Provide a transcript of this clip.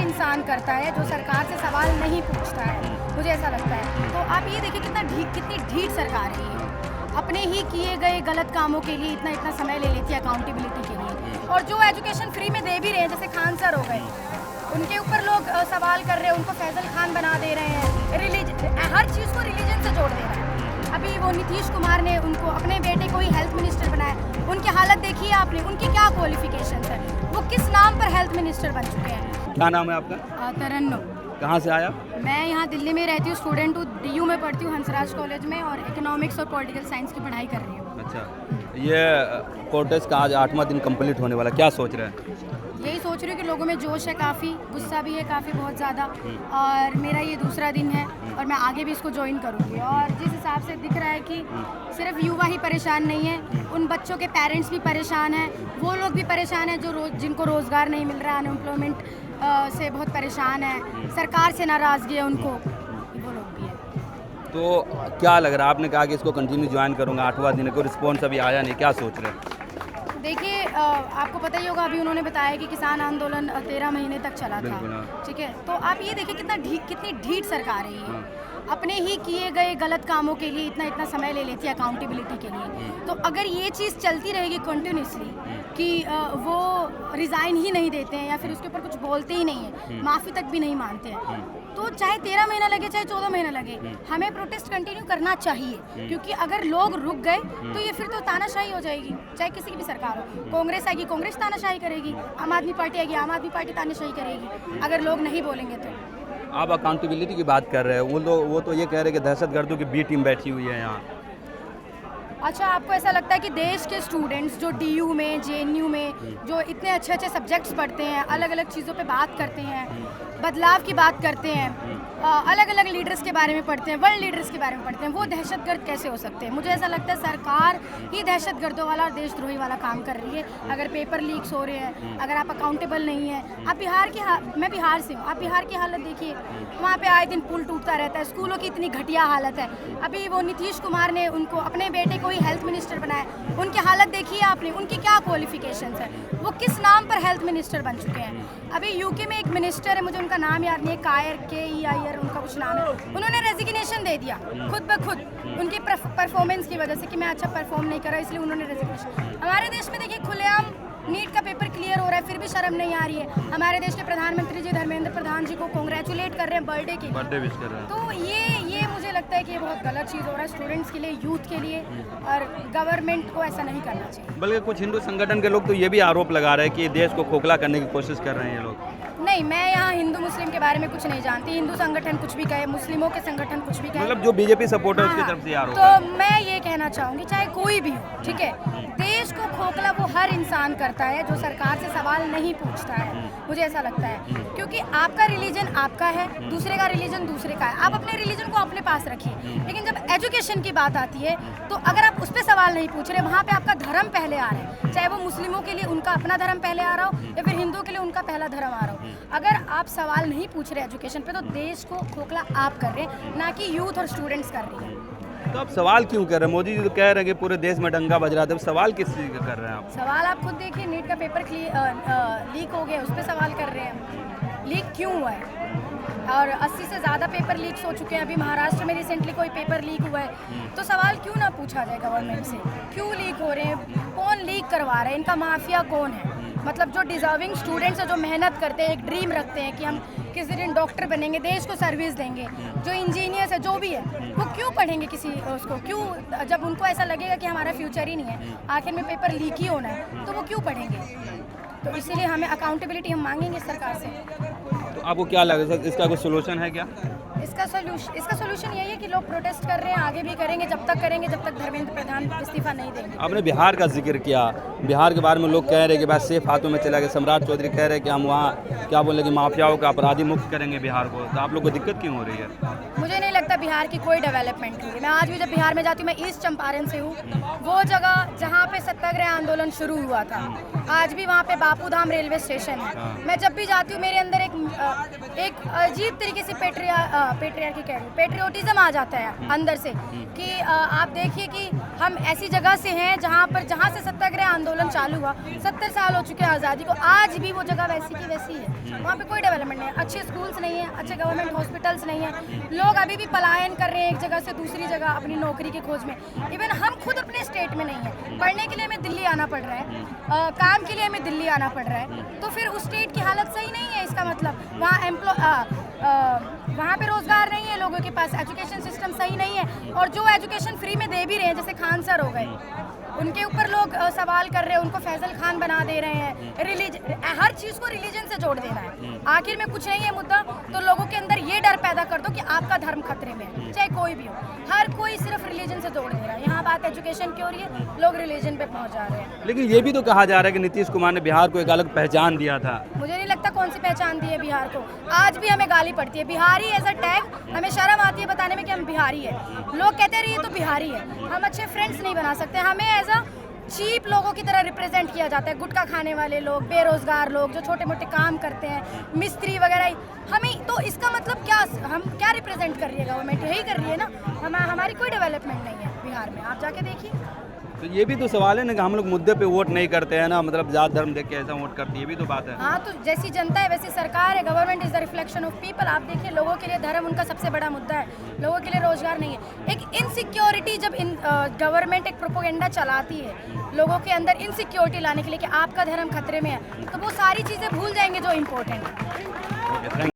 इंसान करता है जो सरकार से सवाल नहीं पूछता है, मुझे ऐसा लगता है। तो आप ये देखिए कितनी ढीठ सरकार है ये। अपने ही किए गए गलत कामों के लिए इतना समय ले लेती है अकाउंटेबिलिटी के लिए। और जो एजुकेशन फ्री में दे भी रहे हैं, जैसे खान सर हो गए, उनके ऊपर लोग सवाल कर रहे हैं, उनको फैजल खान बना दे रहे हैं, हर चीज़ को रिलीजन से जोड़ दे रहे हैं। अभी वो नीतीश कुमार ने उनको अपने बेटे को ही हेल्थ मिनिस्टर बनाया, उनकी हालत देखी है आपने, उनकी क्या क्वालिफिकेशन है, वो किस नाम पर हेल्थ मिनिस्टर बन चुके हैं। क्या नाम है आपका? तरन्नुम। कहाँ से आया? मैं यहाँ दिल्ली में रहती हूँ, स्टूडेंट हूँ, DU में पढ़ती हूँ, हंसराज कॉलेज में, और इकोनॉमिक्स और पॉलिटिकल साइंस की पढ़ाई कर रही हूँ। अच्छा, ये प्रोटेस्ट का आज 8वां दिन कंप्लीट होने वाला, क्या सोच रहे हैं? यही सोच रही हूँ कि लोगों में जोश है, काफ़ी गुस्सा भी है, काफ़ी बहुत ज़्यादा, और मेरा ये दूसरा दिन है और मैं आगे भी इसको ज्वाइन करूँगी। और जिस हिसाब से दिख रहा है कि सिर्फ युवा ही परेशान नहीं है, उन बच्चों के पेरेंट्स भी परेशान हैं, वो लोग भी परेशान हैं जो जिनको रोज़गार नहीं मिल रहा, अनएम्प्लॉयमेंट से बहुत परेशान है, सरकार से नाराज़गी है उनको, वो लोग भी है। तो क्या लग रहा है, आपने कहा कि इसको कंटिन्यू ज्वाइन करूँगा, 8वां दिन है, कोई रिस्पॉन्स अभी आया नहीं, क्या सोच रहे हैं? देखिए, आपको पता ही होगा, अभी उन्होंने बताया कि किसान आंदोलन 13 महीने तक चला था, ठीक है। तो आप ये देखिए कितनी ढीठ सरकार है ये। अपने ही किए गए गलत कामों के लिए इतना समय ले लेती है अकाउंटेबिलिटी के लिए। तो अगर ये चीज़ चलती रहेगी कंटिन्यूसली कि वो रिज़ाइन ही नहीं देते हैं या फिर उसके ऊपर कुछ बोलते ही नहीं है, माफ़ी तक भी नहीं मानते हैं, तो चाहे 13 महीना लगे चाहे 14 महीना लगे, हमें प्रोटेस्ट कंटिन्यू करना चाहिए। क्योंकि अगर लोग रुक गए तो ये फिर तो तानाशाही हो जाएगी, चाहे किसी की भी सरकार हो। कांग्रेस आएगी, कांग्रेस तानाशाही करेगी, आम आदमी पार्टी आएगी, आम आदमी पार्टी तानाशाही करेगी, अगर लोग नहीं बोलेंगे तो। आप अकाउंटेबिलिटी की बात कर रहे हैं, वो तो ये कह रहे हैं कि दहशतगर्दों की बी टीम बैठी हुई है यहाँ। अच्छा, आपको ऐसा लगता है कि देश के स्टूडेंट्स जो DU में, JNU में जो इतने अच्छे सब्जेक्ट्स पढ़ते हैं, अलग अलग चीज़ों पे बात करते हैं, बदलाव की बात करते हैं, अलग अलग लीडर्स के बारे में पढ़ते हैं, वर्ल्ड लीडर्स के बारे में पढ़ते हैं, वो दहशतगर्द कैसे हो सकते हैं? मुझे ऐसा लगता है सरकार ही दहशतगर्दों वाला और देशद्रोही वाला काम कर रही है। अगर पेपर लीक्स हो रहे हैं, अगर आप अकाउंटेबल नहीं है, आप मैं बिहार से हूँ, आप बिहार की हालत देखिए, वहाँ पे आए दिन पुल टूटता रहता है, स्कूलों की इतनी घटिया हालत है। अभी वो नीतीश कुमार ने उनको अपने बेटे को ही हेल्थ मिनिस्टर बनाया, उनकी हालत देखी है आपने, उनकी क्या क्वालिफिकेशंस है, वो किस नाम पर हेल्थ मिनिस्टर बन चुके हैं। अभी UK में एक मिनिस्टर है, मुझे उनका नाम याद नहीं है, KEIR उनका कुछ नाम है, उन्होंने रेजिग्नेशन दे दिया खुद ब खुद उनकी परफॉर्मेंस की वजह से कि मैं अच्छा परफॉर्म नहीं कर रहा, इसलिए उन्होंने रेजिग्नेशन। हमारे देश में देखिए खुलेआम नीट का पेपर क्लियर हो रहा है, फिर भी शर्म नहीं आ रही है। हमारे देश के प्रधानमंत्री जी धर्मेंद्र प्रधान जी को कांग्रेचुलेट कर रहे हैं बर्थडे की, बर्थडे विश कर रहे हैं। तो ये मुझे लगता है कि ये बहुत गलत चीज़ हो रहा है स्टूडेंट्स के लिए, यूथ के लिए, और गवर्नमेंट को ऐसा नहीं करना चाहिए। बल्कि कुछ हिंदू संगठन के लोग तो ये भी आरोप लगा रहे हैं कि देश को खोखला करने की कोशिश कर रहे हैं ये लोग। नहीं, मैं यहाँ हिंदू मुस्लिम के बारे में कुछ नहीं जानती, हिंदू संगठन कुछ भी कहे, मुस्लिमों के संगठन कुछ भी कहे, मतलब जो बीजेपी सपोर्टर उसकी तरफ से आरोप तो मैं ये कहना चाहूँगी चाहे कोई भी हो, ठीक है, देश को खोखला वो हर इंसान करता है जो सरकार से सवाल नहीं पूछता है, मुझे ऐसा लगता है। क्योंकि आपका रिलीजन आपका है, दूसरे का रिलीजन दूसरे का है, आप अपने रिलीजन को अपने पास रखिए। लेकिन जब एजुकेशन की बात आती है तो अगर आप उस पर सवाल नहीं पूछ रहे, वहाँ पे आपका धर्म पहले आ रहा है, चाहे वो मुस्लिमों के लिए उनका अपना धर्म पहले आ रहा हो या फिर हिंदुओं के लिए उनका पहला धर्म आ रहा हो, अगर आप सवाल नहीं पूछ रहे एजुकेशन पे, तो देश को खोखला आप कर रहे हैं, ना कि यूथ और स्टूडेंट्स कर रही हैं। तो आप सवाल क्यों कर रहे हैं? मोदी जी तो कह रहे हैं कि पूरे देश में दंगा बज रहा था, सवाल किस चीज़ का कर रहे हैं आप? सवाल आप खुद देखिए, नीट का पेपर लीक हो गया, उस पर सवाल कर रहे हैं, लीक क्यों हुआ है? और 80 से ज़्यादा पेपर लीक्स हो चुके हैं, अभी महाराष्ट्र में रिसेंटली कोई पेपर लीक हुआ है, तो सवाल क्यों ना पूछा जाए गवर्नमेंट से, क्यों लीक हो रहे हैं, कौन लीक करवा रहा है, इनका माफिया कौन है? मतलब जो डिजर्विंग स्टूडेंट्स हैं, जो मेहनत करते हैं, एक ड्रीम रखते हैं कि हम किसी दिन डॉक्टर बनेंगे, देश को सर्विस देंगे, जो इंजीनियर्स है, जो भी है, वो क्यों पढ़ेंगे किसी उसको, क्यों, जब उनको ऐसा लगेगा कि हमारा फ्यूचर ही नहीं है, आखिर में पेपर लीक ही होना है, तो वो क्यों पढ़ेंगे? तो इसीलिए हमें अकाउंटेबिलिटी हम मांगेंगे सरकार से। तो आपको क्या लग रहा है, इसका कोई सोल्यूशन है क्या? इसका सोल्यूशन यही है कि लोग प्रोटेस्ट कर रहे हैं, आगे भी करेंगे, जब तक धर्मेंद्र प्रधान इस्तीफा नहीं देंगे। आपने बिहार का जिक्र किया, बिहार के बारे में लोग कह रहे हैं कि बस सेफ हाथों में चला गया, सम्राट चौधरी कह रहे हैं कि हम वहाँ क्या बोले कि माफियाओं का अपराधी मुक्त करेंगे बिहार को, तो आप लोग को दिक्कत क्यों हो रही है? मुझे नहीं लगता बिहार की कोई डेवलपमेंट हुई। मैं आज भी जब बिहार में जाती हूँ, मैं ईस्ट चंपारण से हूँ, वो जगह जहाँ पे सत्याग्रह आंदोलन शुरू हुआ था, आज भी वहाँ पे बापू धाम रेलवे स्टेशन है। मैं जब भी जाती हूँ, मेरे अंदर एक अजीब तरीके से पेट्रियार्की कह रही हूँ, पेट्रियोटिज्म आ जाता है अंदर से कि आप देखिए कि हम ऐसी जगह से हैं जहाँ से सत्याग्रह आंदोलन चालू हुआ 70 साल हो चुके हैं आज़ादी को, आज भी वो जगह वैसी की वैसी है। वहाँ पे कोई डेवलपमेंट नहीं है, अच्छे स्कूल्स नहीं है, अच्छे गवर्नमेंट हॉस्पिटल्स नहीं है, लोग अभी भी पलायन कर रहे हैं एक जगह से दूसरी जगह अपनी नौकरी की खोज में। इवन हम खुद अपने स्टेट में नहीं है, पढ़ने के लिए हमें दिल्ली आना पड़ रहा है, काम के लिए हमें दिल्ली आना पड़ रहा है, तो फिर उस स्टेट की हालत सही नहीं है। इसका मतलब वहाँ पे रोजगार नहीं है लोगों के पास, एजुकेशन सिस्टम सही नहीं है, और जो एजुकेशन फ्री में दे भी रहे हैं जैसे खान सर हो गए, उनके ऊपर लोग सवाल कर रहे हैं, उनको फैजल खान बना दे रहे हैं। हर चीज़ को रिलीजन से जोड़ देना है। आखिर में कुछ नहीं है मुद्दा, तो लोगों के अंदर ये डर पैदा कर दो कि आपका धर्म खतरे में है, चाहे कोई भी हो। हर कोई सिर्फ रिलीजन से जोड़ दे रहा है। यहाँ बात एजुकेशन की हो रही है, लोग रिलीजन पे पहुँच जा रहे हैं। लेकिन ये भी तो कहा जा रहा है कि नीतीश कुमार ने बिहार को एक अलग पहचान दिया था। मुझे नहीं लगता कौन सी पहचान दी है बिहार को। आज भी हमें गाली पड़ती है बिहारी एज अ टैग, हमें शर्म आती है बताने में कि हम बिहारी है। लोग कहते हैं ये तो बिहारी है। हम अच्छे फ्रेंड्स नहीं बना सकते, हमें एज अ चीप लोगों की तरह रिप्रेजेंट किया जाता है। गुटखा खाने वाले लोग, बेरोजगार लोग, जो छोटे मोटे काम करते हैं, मिस्त्री वगैरह, हमें तो इसका मतलब क्या, हम क्या रिप्रेजेंट कर रही है गवर्नमेंट? यही कर रही है ना। हमारी कोई डेवलपमेंट नहीं है बिहार में, आप जाके देखिए। तो ये भी तो सवाल है ना कि हम लोग मुद्दे पे वोट नहीं करते हैं ना, मतलब जात धर्म देख के ऐसा वोट करती है, ये भी तो बात है। हाँ, तो जैसी जनता है वैसी सरकार है। Government is the reflection of people. आप देखिए, लोगों के लिए धर्म उनका सबसे बड़ा मुद्दा है, लोगों के लिए रोजगार नहीं है। एक इनसिक्योरिटी, जब गवर्नमेंट एक प्रोपोगेंडा चलाती है लोगों के अंदर इनसिक्योरिटी लाने के लिए कि आपका धर्म खतरे में है, तो वो सारी चीज़ें भूल जाएंगे जो इम्पोर्टेंट है।